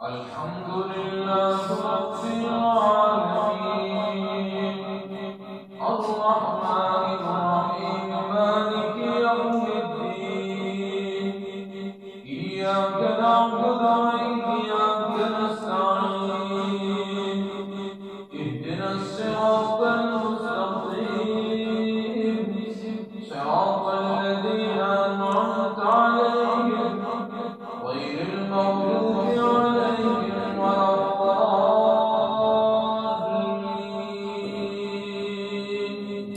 الحمد لله رب العالمين الرحمن الرحيم مالك يوم الدين إياك نعبد وإياك نستعين اهدنا الصراط المستقيم صراط الذين أنعمت عليهم غير المغضوب عليهم ولا الضالين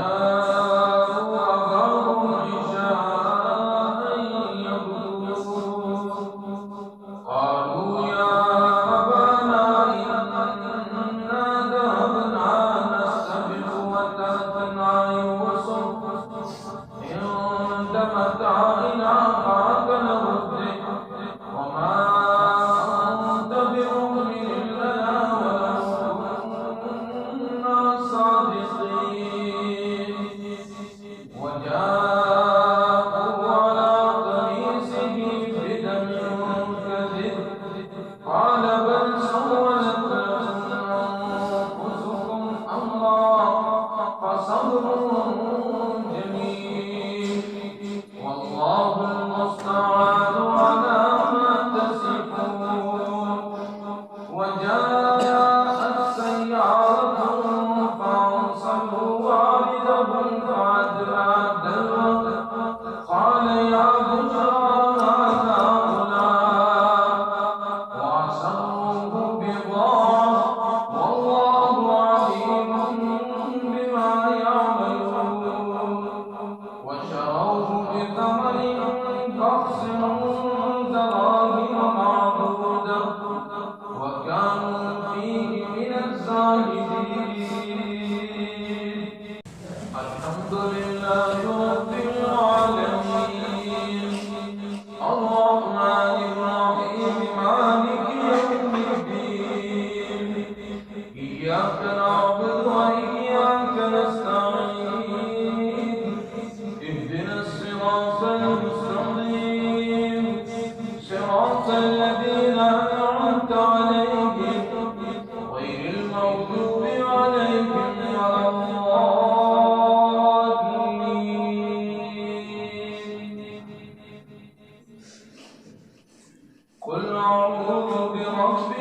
وجاءوا أباهم عشاء يبكون قالوا يا أبانا إنا ذهبنا نستبق وتركنا يوسف عند متاعنا فأكله الذئب وما أنت بمؤمن لنا ولو كنا صادقين وجاءوا على قميصه بدم كذب قال بل سولت لكم أنفسكم أمرا فصبر جميل والله المستعان على ما تصفون وجاءت سيارة فأرسلوا واردهم فأدلى دلوه قال يا بشرى هذا غلام وأسروه بضاعة والله عليم بما يعملون وشروه بثمن بخس دراهم معدودة وكانوا فيه من الزاهدين الحمد لله رب العالمين الرحمن الرحيم مالك يوم الدين إياك نعبد وإياك نستعين اهدنا الصراط المستقيم صراط الذين أنعمت عليهم غير المغضوب عليهم ولا الضالين قل أعوذ برب